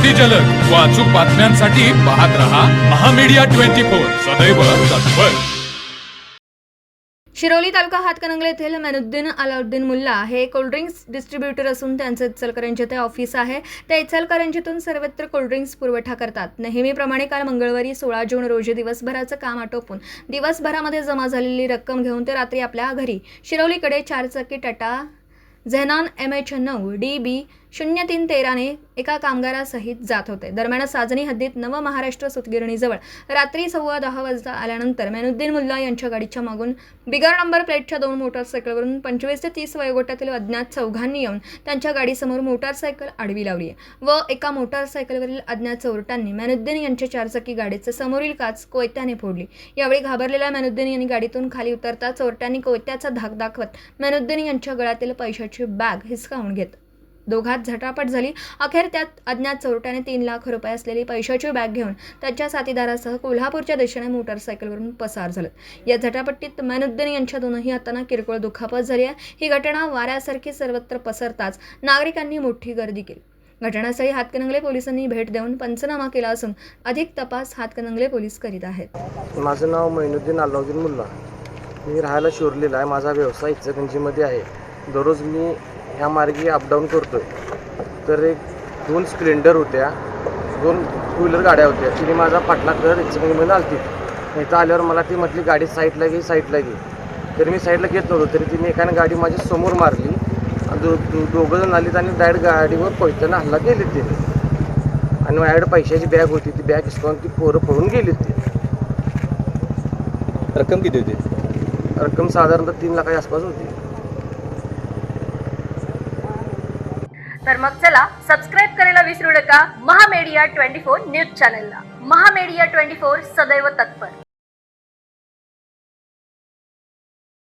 अति जलद व अचूक बातम्यांसाठी पाहत रहा महामीडिया 24 सदैव तत्पर। शिरोली तालुका हातकणंगले येथील मेनुद्दीन अलाउद्दीन मुल्ला हे कोल्ड्रिंक्स डिस्ट्रीब्युटर असून त्यांचे इचलकरंजी येथे ऑफिस आहे। ते इचलकरंजीतून सर्वत्र कोल्ड्रिंक्स पुरवठा करतात। नेहमीप्रमाणे काल मंगळवारी 16 जून रोजी दिवसभराचं काम आटोपून दिवसभरामध्ये जमा झालेली रक्कम घेऊन ते रात्री आपल्या घरी शिरोलीकडे 4 चाकी टाटा झेनॉन MH9 DB 0313 ने एका कामगारासहित जात होते। दरम्यान साजनी हद्दीत नव महाराष्ट्र सुतगिरणीजवळ रात्री 10:15 वाजता आल्यानंतर मेनुद्दीन मुल्ला यांच्या गाडीच्या मागून बिगर नंबर प्लेटच्या 2 मोटारसायकलवरून 25 ते 30 वयोगटातील अज्ञात चौघांनी येऊन त्यांच्या गाडीसमोर मोटारसायकल आडवी लावली व एका मोटारसायकलवरील अज्ञात चोरट्यांनी मेनुद्दीन यांच्या 4 चाकी गाडीचे समोरील काच कोयत्याने फोडली। यावेळी घाबरलेल्या मेनुद्दीन यांनी गाडीतून खाली उतरता चोरट्यांनी कोयत्याचा धाक दाखवत मेनुद्दीन यांच्या गळ्यातील पैशाची बॅग हिसकावून घेत दोघात झटापट झाली। अखेर त्यात अज्ञात चोरट्याने 3 लाख रुपये असलेली पैशाची बॅग घेऊन त्याच्या साथीदारासह कोल्हापूरच्या दिशेने मोटारसायकलवरून पसार झालेत। या झटापटीत मेनुद्दीन यांच्या दोनही हातांना किरकोळ दुखापत झाली आहे। ही घटना वाऱ्यासारखी सर्वत्र पसरताच नागरिकांनी मोठी गर्दी केली। घटनास्थळी हातकणंगले पोलिसांनी भेट देऊन पंचनामा केला असून अधिक तपास हातकणंगले पोलीस करीत आहेत। माझं नाव मेनुद्दीन अलाउद्दीन मुल्ला, मी राहायला शिरोलीला आहे। माझा व्यवसाय इचलकरंजीमध्ये आहे। दररोज मी ह्या मार्गी अपडाऊन करतो आहे। तर 2 स्प्लेंडर होत्या, 2 टू व्हीलर गाड्या होत्या। तिने माझा पाठलाग करत इचलकरंजीमध्ये आलती। इथं आल्यावर मला ती म्हटली गाडी साईडला घे साईडला घे। तर मी साईडला घेत नव्हतो, तरी तिने एकाने गाडी माझ्या समोर मारली। दोघं जण आलीत आणि डायरेक्ट गाडीवर पैशाने हल्ला केली तिने आणि माझ्याकडे पैशाची बॅग होती, ती बॅग हिसकावून ती पोरं पळून गेली। ती रक्कम किती होती? रक्कम साधारणतः 3 लाखाच्या आसपास होती। तर मग चला सबस्क्राईब करायला विसरू नका महामीडिया 24 न्यूज चॅनलला। महामीडिया 24 सदैव तत्पर।